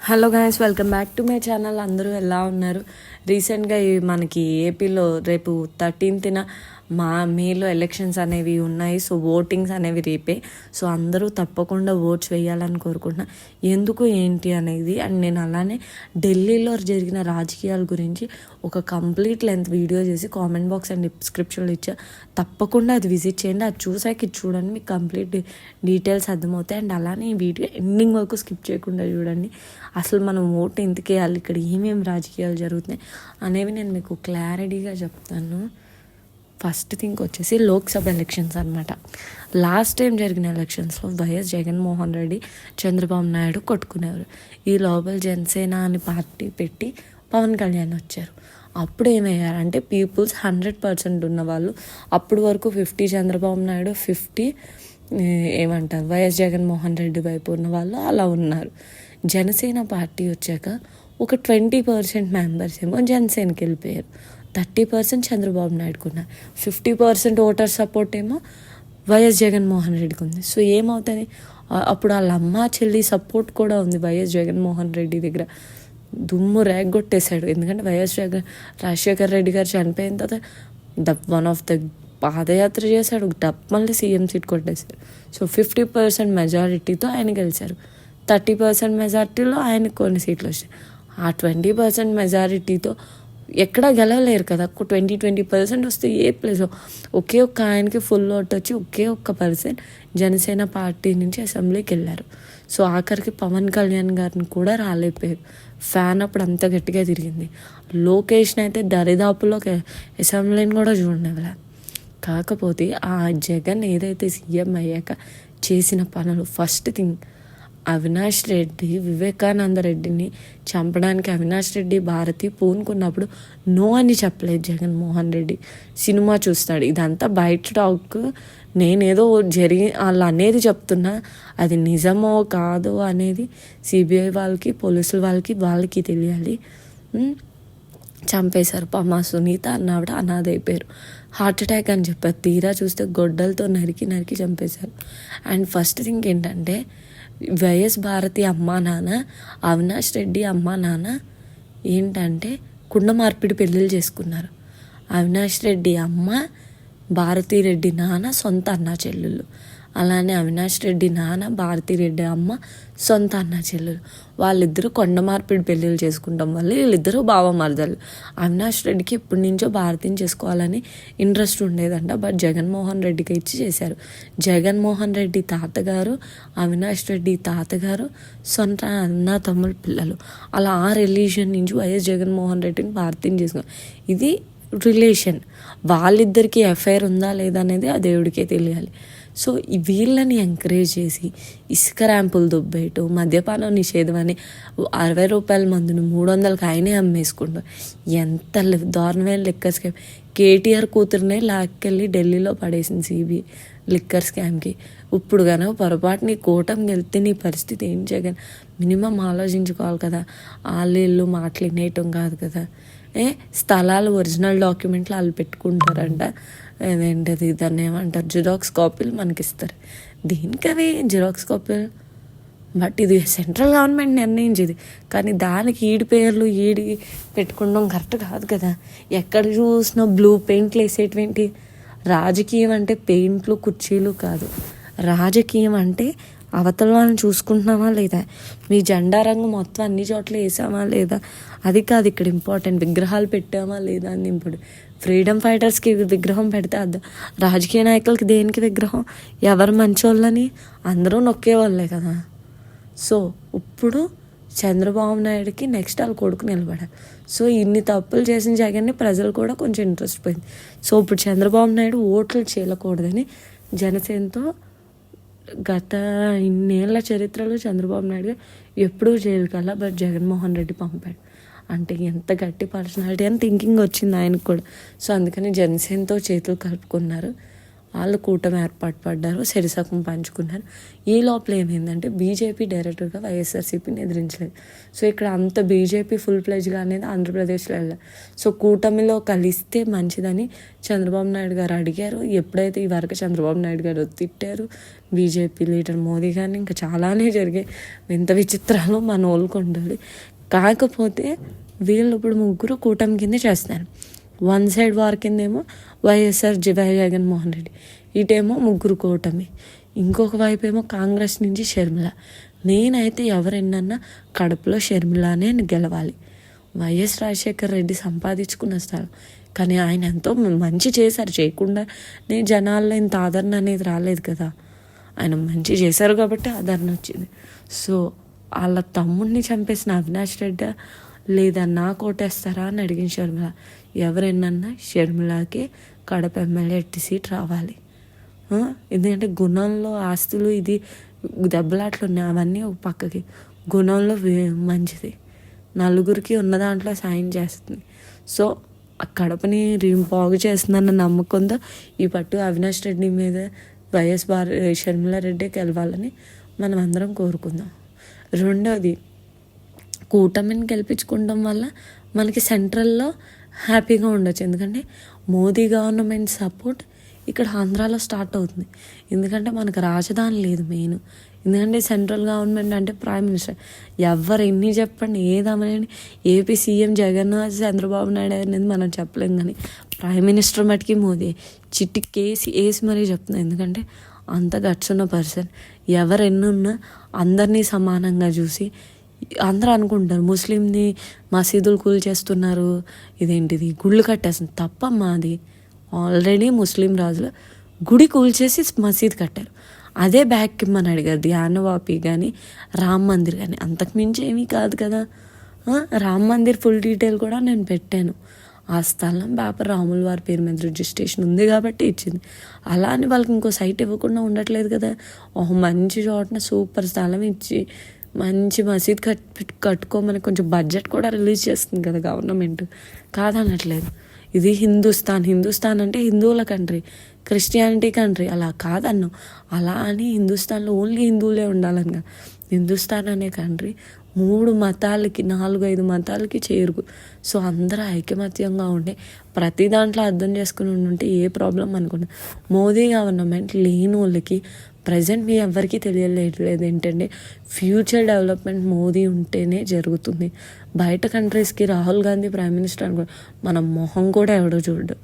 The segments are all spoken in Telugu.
Hello guys, welcome back to my channel. అందరూ ఎలా ఉన్నారు? రీసెంట్గా మనకి ఏపీలో రేపు 13th మేలో ఎలక్షన్స్ అనేవి ఉన్నాయి. సో ఓటింగ్స్ అనేవి రేపే. సో అందరూ తప్పకుండా ఓట్స్ వేయాలని కోరుకుంటున్నా. ఎందుకు ఏంటి అనేది అండ్ నేను అలానే ఢిల్లీలో జరిగిన రాజకీయాల గురించి ఒక కంప్లీట్ లెంత్ వీడియో చేసి కామెంట్ బాక్స్ అండ్ డిస్క్రిప్షన్లో ఇచ్చా. తప్పకుండా అది విజిట్ చేయండి. అది చూసాక ఇది చూడండి, మీకు కంప్లీట్ డీటెయిల్స్ అర్థమవుతాయి. అండ్ అలానే ఈ వీడియో ఎండింగ్ వరకు స్కిప్ చేయకుండా చూడండి. అసలు మనం ఓటు ఎందుకు వేయాలి, ఇక్కడ ఏమేమి రాజకీయాలు జరుగుతున్నాయి అనేవి నేను మీకు క్లారిటీగా చెప్తాను. ఫస్ట్ థింగ్ వచ్చేసి లోక్సభ ఎలక్షన్స్ అనమాట. లాస్ట్ టైం జరిగిన ఎలక్షన్స్లో వైఎస్ జగన్మోహన్ రెడ్డి, చంద్రబాబు నాయుడు కొట్టుకునేవారు. ఈ లోపల జనసేన అని పార్టీ పెట్టి పవన్ కళ్యాణ్ వచ్చారు. అప్పుడు ఏమయ్యారంటే పీపుల్స్ 100% ఉన్న వాళ్ళు, అప్పటి వరకు 50 చంద్రబాబు నాయుడు, 50 ఏమంటారు వైఎస్ జగన్మోహన్ రెడ్డి వైపు ఉన్న వాళ్ళు అలా ఉన్నారు. జనసేన పార్టీ వచ్చాక ఒక 20% మెంబర్స్ ఏమో జనసేనకి వెళ్ళిపోయారు, 30% చంద్రబాబు నాయుడుకు ఉన్నారు, 50% ఓటర్ సపోర్ట్ ఏమో వైఎస్ జగన్మోహన్ రెడ్డికి ఉంది. సో ఏమవుతుంది, అప్పుడు వాళ్ళ అమ్మ చెల్లి సపోర్ట్ కూడా ఉంది వైఎస్ జగన్మోహన్ రెడ్డి దగ్గర. దుమ్ము రేగొట్టేశాడు. ఎందుకంటే రాజశేఖర్ రెడ్డి గారు చనిపోయిన తర్వాత వన్ ఆఫ్ ద పాదయాత్ర చేశాడు, మళ్ళీ సీఎం సీట్ కొట్టేశారు. సో 50% మెజారిటీతో ఆయన గెలిచారు. 30% మెజారిటీలో ఆయనకు కొన్ని సీట్లు వచ్చాయి. ఆ 20% మెజారిటీతో ఎక్కడా గెలవలేరు కదా. 20% వస్తే ఏ ప్లేస్, ఒకే ఒక్క ఆయనకి ఫుల్ ఓట్ వచ్చి ఒకే ఒక్క పర్సన్ జనసేన పార్టీ నుంచి అసెంబ్లీకి వెళ్ళారు. సో ఆఖరికి పవన్ కళ్యాణ్ గారిని కూడా రాలేకపోయారు. ఫ్యాన్ అప్పుడు అంత గట్టిగా తిరిగింది. లోకేష్ని అయితే దరిదాపులో అసెంబ్లీని కూడా చూడనివ్వలే. కాకపోతే ఆ జగన్ ఏదైతే సీఎం అయ్యాక చేసిన పనులు, ఫస్ట్ థింగ్ అవినాష్ రెడ్డి, వివేకానంద రెడ్డిని చంపడానికి అవినాష్ రెడ్డి, భారతి పూనుకున్నప్పుడు నో అని చెప్పలేదు జగన్మోహన్ రెడ్డి. సినిమా చూస్తాడు, ఇదంతా బయట టాక్, నేనేదో వాళ్ళు అనేది చెప్తున్నా, అది నిజమో కాదో అనేది సిబిఐ వాళ్ళకి, పోలీసుల వాళ్ళకి తెలియాలి. చంపేశారు. మా సునీత అన్నావిడ అనాథ అయిపోయారు. హార్ట్ అటాక్ అని చెప్పారు. తీరా చూస్తే గొడ్డలతో నరికి చంపేశారు. అండ్ ఫస్ట్ థింగ్ ఏంటంటే వైఎస్ భారతి అమ్మా నాన్న, అవినాష్ రెడ్డి అమ్మా నాన్న ఏంటంటే కుండ మార్పిడి పెళ్ళిళ్ళు చేసుకున్నారు. అవినాష్ రెడ్డి అమ్మ, భారతీ రెడ్డి నాన్న సొంత అన్నా చెల్లెళ్ళు. అలానే అవినాష్ రెడ్డి నాన్న, భారతీ రెడ్డి అమ్మ సొంత అన్నా చెల్లెలు. వాళ్ళిద్దరూ కొండ మార్పిడి పెళ్ళిళ్ళు చేసుకుంటాం వల్ల వీళ్ళిద్దరూ బావమరదలు. అవినాష్ రెడ్డికి ఎప్పటి నుంచో భారతిని చేసుకోవాలని ఇంట్రెస్ట్ ఉండేదంట. బట్ జగన్మోహన్ రెడ్డికి ఇచ్చి చేశారు. జగన్మోహన్ రెడ్డి తాతగారు, అవినాష్ రెడ్డి తాతగారు సొంత అన్న తమ్ముడు పిల్లలు. అలా ఆ రిలీజియన్ నుంచి వైఎస్ జగన్మోహన్ రెడ్డిని భారతిని చేసుకున్నారు. ఇది రిలేషన్. వాళ్ళిద్దరికీ ఎఫ్ఐఆర్ ఉందా లేదా అనేది ఆ దేవుడికే తెలియాలి. సో వీళ్ళని ఎంకరేజ్ చేసి ఇసుక ర్యాంపులు దుబ్బేయటం, మద్యపానం నిషేధం అని 60 రూపాయల మందును 300కి ఆయనే అమ్మేసుకుంటాం. ఎంత దారుణమైన లిక్కర్ స్కామ్. కేటీఆర్ కూతురునే లాక్కెళ్ళి ఢిల్లీలో పడేసింది సిబిఐ లిక్కర్ స్కామ్కి. ఇప్పుడు కనుక పొరపాటుని కూటమికి వెళ్తే నీ పరిస్థితి ఏం జగన్? మినిమం ఆలోచించుకోవాలి కదా. వాళ్ళు మాటలు వినేయటం కాదు కదా. స్థలాలు ఒరిజినల్ డాక్యుమెంట్లు వాళ్ళు పెట్టుకుంటారంట. అదేంటది, దాన్ని ఏమంటారు, జిరాక్స్ కాపీలు మనకి ఇస్తారు. దేనికవి జిరాక్స్ కాపీలు? బట్ ఇది సెంట్రల్ గవర్నమెంట్ నిర్ణయించేది, కానీ దానికి ఈడి పేర్లు ఈడి పెట్టుకోవడం కరెక్ట్ కాదు కదా. ఎక్కడ చూసినా బ్లూ పెయింట్లు వేసేటువంటి. రాజకీయం అంటే పెయింట్లు కుర్చీలు కాదు. రాజకీయం అంటే అవతల వాళ్ళని చూసుకుంటున్నామా లేదా, మీ జెండా రంగు మొత్తం అన్ని చోట్ల వేసామా లేదా, అది కాదు ఇక్కడ ఇంపార్టెంట్. విగ్రహాలు పెట్టామా లేదా అని ఇంపార్టెంట్. ఫ్రీడమ్ ఫైటర్స్కి విగ్రహం పెడితే అర్థం, రాజకీయ నాయకులకి దేనికి విగ్రహం? ఎవరు మంచోళ్ళని అందరూ నొక్కేవాళ్ళే కదా. సో ఇప్పుడు చంద్రబాబు నాయుడుకి నెక్స్ట్ వాళ్ళ కొడుకు నిలబడారు. సో ఇన్ని తప్పులు చేసిన జగన్ని ప్రజలు కూడా కొంచెం ఇంట్రెస్ట్ పోయింది. సో ఇప్పుడు చంద్రబాబు నాయుడు ఓట్లు చేయకూడదని జనసేనతో గత ఇన్నేళ్ల చరిత్రలో చంద్రబాబు నాయుడు ఎప్పుడూ చేయగల, బట్ జగన్మోహన్ రెడ్డి పంపాడు. అంటే ఎంత గట్టి పర్సనాలిటీ అని థింకింగ్ వచ్చింది ఆయనకు కూడా. సో అందుకని జనసేనతో చేతులు కలుపుకున్నారు. వాళ్ళు కూటమి ఏర్పాటు పడ్డారు, శరిసకం పంచుకున్నారు. ఈ లోపల ఏమైందంటే బీజేపీ డైరెక్ట్గా వైఎస్ఆర్సీపీని ఎదిరించలేదు. సో ఇక్కడ అంత బీజేపీ ఫుల్ ప్లెజ్గా అనేది ఆంధ్రప్రదేశ్లో వెళ్ళారు. సో కూటమిలో కలిస్తే మంచిదని చంద్రబాబు నాయుడు గారు అడిగారు. ఎప్పుడైతే ఈ వరకు చంద్రబాబు నాయుడు గారు తిట్టారు బీజేపీ లీడర్ మోదీ గారిని, ఇంకా చాలానే జరిగాయి. ఎంత విచిత్రాలు మన వాళ్ళకుండాలి. కాకపోతే వీళ్ళు ఇప్పుడు ముగ్గురు కూటమి కింద చేస్తున్నారు. వన్ సైడ్ వార్ కిందేమో వైఎస్ఆర్ జగన్మోహన్ రెడ్డి, ఇటేమో ముగ్గురు కూటమి, ఇంకొక వైపు ఏమో కాంగ్రెస్ నుంచి షర్మిల. నేనైతే ఎవరెన్నన్నా కడపలో షర్మిలానే గెలవాలి. వైఎస్ రాజశేఖర్ రెడ్డి సంపాదించుకున్న స్థలం, కానీ ఆయన ఎంతో మంచి చేశారు. చేయకుండా నేను జనాల్లో ఇంత ఆదరణ అనేది రాలేదు కదా. ఆయన మంచి చేశారు కాబట్టి ఆదరణ వచ్చింది. సో వాళ్ళ తమ్ముడిని చంపేసిన అవినాష్ రెడ్డి లేదా నా కోటేస్తారా అని అడిగిన షర్మిల. ఎవరెన్నన్నా షర్మిలకి కడప ఎమ్మెల్యే ఎట్టి సీట్ రావాలి. ఎందుకంటే గుణంలో ఆస్తులు ఇది దెబ్బలాట్లు ఉన్నాయి, అవన్నీ ఒక పక్కకి. గుణంలో మంచిది, నలుగురికి ఉన్న దాంట్లో సాయం చేస్తుంది. సో కడపని బాగు చేస్తుందన్న నమ్మకంతో ఈ పట్టు అవినాష్ రెడ్డి మీద వైఎస్ షర్మిలారెడ్డి గెలవాలని మనం అందరం కోరుకుందాం. రెండోది, కూటమిని గెలిపించుకోవడం వల్ల మనకి సెంట్రల్లో హ్యాపీగా ఉండొచ్చు. ఎందుకంటే మోదీ గవర్నమెంట్ సపోర్ట్ ఇక్కడ ఆంధ్రాలో స్టార్ట్ అవుతుంది. ఎందుకంటే మనకు రాజధాని లేదు మెయిన్. ఎందుకంటే సెంట్రల్ గవర్నమెంట్ అంటే ప్రైమ్ మినిస్టర్. ఎవరు ఎన్ని చెప్పండి ఏదమని, ఏపీ సీఎం జగన్ చంద్రబాబు నాయుడు అనేది మనం చెప్పలేం, కానీ ప్రైమ్ మినిస్టర్ మటుకి మోదీ చిట్టి కేసి వేసి మరీ చెప్తున్నాం. ఎందుకంటే అంత గట్సున్న పర్సన్. ఎవరు ఎన్నున్నా అందరినీ సమానంగా చూసి, అందరూ అనుకుంటారు ముస్లింని మసీదులు కూల్చేస్తున్నారు, ఇదేంటిది గుళ్ళు కట్టేస్తుంది. తప్పమ్మా, అది ఆల్రెడీ ముస్లిం రాజులు గుడి కూల్చేసి మసీద్ కట్టారు. అదే బ్యాక్ ఇమ్మని అడిగారు ధ్యానవాపి కానీ రామ్ మందిర్ కానీ, అంతకుమించి ఏమీ కాదు కదా. రామ్ మందిర్ ఫుల్ డీటెయిల్ కూడా నేను పెట్టాను. ఆ స్థలం పేపర్ రాముల వారి పేరు మీద రిజిస్ట్రేషన్ ఉంది కాబట్టి ఇచ్చింది. అలా అని వాళ్ళకి ఇంకో సైట్ ఇవ్వకుండా ఉండట్లేదు కదా. మంచి చోటన సూపర్ స్థలం ఇచ్చి మంచి మసీద్ కట్టుకోమని కొంచెం బడ్జెట్ కూడా రిలీజ్ చేస్తుంది కదా గవర్నమెంట్, కాదనట్లేదు. ఇది హిందుస్థాన్ అంటే హిందువుల కంట్రీ, క్రిస్టియానిటీ కంట్రీ అలా కాదన్నాం. అలా అని హిందుస్థాన్లో ఓన్లీ హిందువులే ఉండాలని. హిందుస్థాన్ అనే కంట్రీ 3 మతాలకి 4-5 మతాలకి చేరుకు. సో అందరూ ఐకమత్యంగా ఉండి ప్రతి దాంట్లో అర్థం చేసుకుని ఉంటే ఏ ప్రాబ్లం అనుకున్నా. మోదీ గవర్నమెంట్ లేని వాళ్ళకి ప్రజెంట్ మీ ఎవరికి తెలియలేదు ఏంటంటే ఫ్యూచర్ డెవలప్మెంట్ మోదీ ఉంటేనే జరుగుతుంది. బయట కంట్రీస్కి రాహుల్ గాంధీ ప్రైమ్ మినిస్టర్ అనుకో, మన మొహం కూడా ఎవడో చూడు.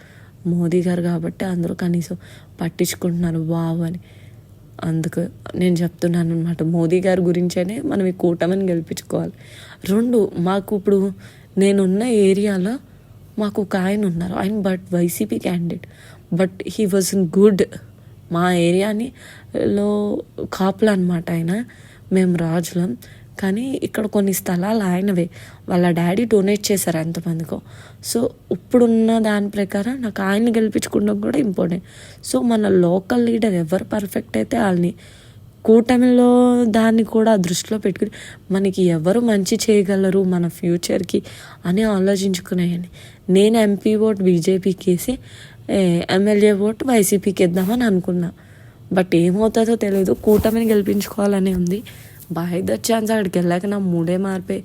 మోదీ గారు కాబట్టి అందరూ కనీసం పట్టించుకుంటున్నారు బావు అని. అందుకు నేను చెప్తున్నాను అనమాట, మోదీ గారి గురించేనే మనం ఈ కూటమిని గెలిపించుకోవాలి. 2, మాకు ఇప్పుడు నేనున్న ఏరియాలో మాకు ఒక ఆయన ఉన్నారు, ఆయన YCP candidate, but he was good. మా ఏరియాని లో కాపులు అనమాట ఆయన, మేము రాజులం. కానీ ఇక్కడ కొన్ని స్థలాలు ఆయనవే, వాళ్ళ డాడీ డొనేట్ చేశారు ఎంతమందికో. సో ఇప్పుడున్న దాని ప్రకారం నాకు ఆయన్ని గెలిపించుకోవడం కూడా ఇంపార్టెంట్. సో మన లోకల్ లీడర్ ఎవరు పర్ఫెక్ట్ అయితే వాళ్ళని కూటమిలో దాన్ని కూడా దృష్టిలో పెట్టుకుని మనకి ఎవరు మంచి చేయగలరు మన ఫ్యూచర్కి అని ఆలోచించుకునేయండి. నేను ఎంపీ ఓట్ బీజేపీకి వేసి ఎమ్మెల్యే ఓట్ వైసీపీకి ఇద్దామని అనుకున్నా. బట్ ఏమవుతుందో తెలియదు, కూటమిని గెలిపించుకోవాలని ఉంది. బై ద ఛాన్స్ అక్కడికి వెళ్ళాక నా మూడే మారిపోయి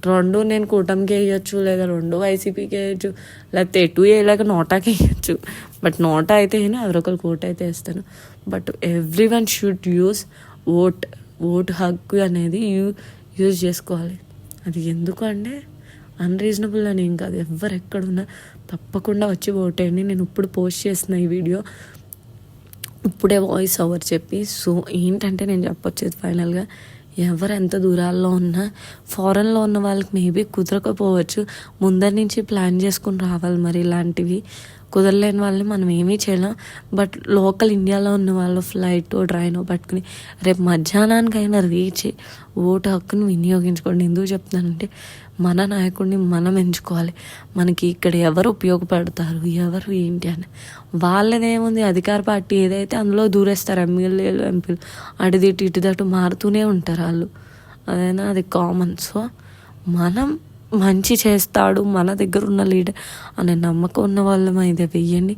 2 నేను కూటమికి వేయచ్చు, లేదా 2 వైసీపీకి వేయచ్చు, లేకపోతే ఎటు వేయలేక నోటాకి వేయచ్చు. బట్ నోటా అయితే ఎవరొకరు కోట్ అయితే వేస్తాను. But every one should use vote హక్కు అనేది యూజ్ చేసుకోవాలి. అది ఎందుకు అంటే అన్రీజనబుల్ అని ఏం కాదు, ఎవరు ఎక్కడున్నా తప్పకుండా వచ్చి ఓటేయండి. నేను ఇప్పుడు పోస్ట్ చేసిన ఈ వీడియో ఇప్పుడే వాయిస్ ఓవర్ చెప్పి. సో ఏంటంటే నేను చెప్పొచ్చేది ఫైనల్గా, ఎవరు ఎంత దూరాల్లో ఉన్నా, ఫారెన్లో ఉన్న వాళ్ళకి మేబీ కుదరకపోవచ్చు, ముందరి నుంచి ప్లాన్ చేసుకుని రావాలి. మరి ఇలాంటివి కుదరలేని వాళ్ళని మనం ఏమీ చేయలేం. బట్ లోకల్ ఇండియాలో ఉన్న వాళ్ళు ఫ్లైటో ట్రైనో పట్టుకుని రేపు మధ్యాహ్నానికైనా రీచ్ ఓటు హక్కుని వినియోగించుకోండి. ఎందుకు చెప్తున్నానంటే మన నాయకుడిని మనం ఎంచుకోవాలి. మనకి ఇక్కడ ఎవరు ఉపయోగపడతారు, ఎవరు ఏంటి అని. వాళ్ళదేముంది, అధికార పార్టీ ఏదైతే అందులో దూరేస్తారు. ఎమ్మెల్యేలు ఎంపీలు అటుదిటు ఇటుదటు మారుతూనే ఉంటారు వాళ్ళు, అదైనా అది కామన్. సో మనం మంచి చేస్తాడు మన దగ్గర ఉన్న లీడర్ అనే నమ్మకం ఉన్న వాళ్ళం అయితే వెయ్యండి.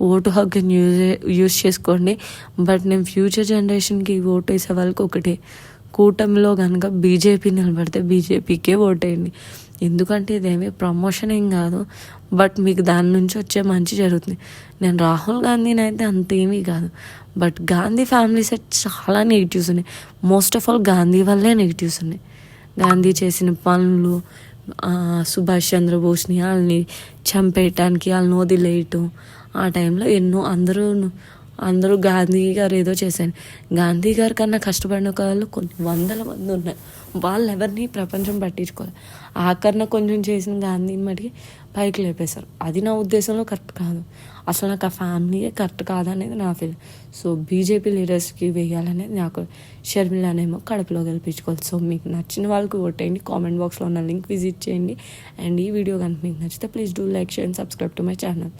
ఓటు హక్కుని యూజ్ చేసుకోండి. బట్ నేను ఫ్యూచర్ జనరేషన్కి ఓటు వేసే వాళ్ళకి ఒకటే, కూటమిలో కనుక బీజేపీ నిలబడితే బీజేపీకే ఓటేయండి. ఎందుకంటే ఇదేమీ ప్రమోషన్ ఏం కాదు, బట్ మీకు దాని నుంచి వచ్చే మంచి జరుగుతుంది. నేను రాహుల్ గాంధీని అయితే అంతేమీ కాదు, బట్ గాంధీ ఫ్యామిలీ సెట్ చాలా నెగిటివ్స్ ఉన్నాయి. మోస్ట్ ఆఫ్ ఆల్ గాంధీ వల్లే నెగిటివ్స్ ఉన్నాయి. గాంధీ చేసిన పనులు, సుభాష్ చంద్రబోస్ని వాళ్ళని చంపేయటానికి వాళ్ళని వదిలేయటం, ఆ టైంలో ఎన్నో అందరూ గాంధీ గారు ఏదో చేశారు. గాంధీ గారి కన్నా కష్టపడిన వాళ్ళు కొన్ని వందల మంది ఉన్నారు. వాళ్ళు ఎవరిని ప్రపంచం పట్టించుకోవాలి. ఆఖరణ కొంచెం చేసిన గాంధీని మటుకి పైకి లేపేశారు. అది నా ఉద్దేశంలో కరెక్ట్ కాదు. అసలు నాకు ఆ ఫ్యామిలీయే కరెక్ట్ కాదనేది నా ఫీల్. సో బీజేపీ లీడర్స్కి వేయాలనేది నాకు. షర్మిలానేమో కడపలో గెలిపించుకోవాలి. సో మీకు నచ్చిన వాళ్ళకి ఓటేయండి. కామెంట్ బాక్స్లో ఉన్న లింక్ విజిట్ చేయండి. అండ్ ఈ వీడియో కనుక మీకు నచ్చితే please do like, share and subscribe to my channel.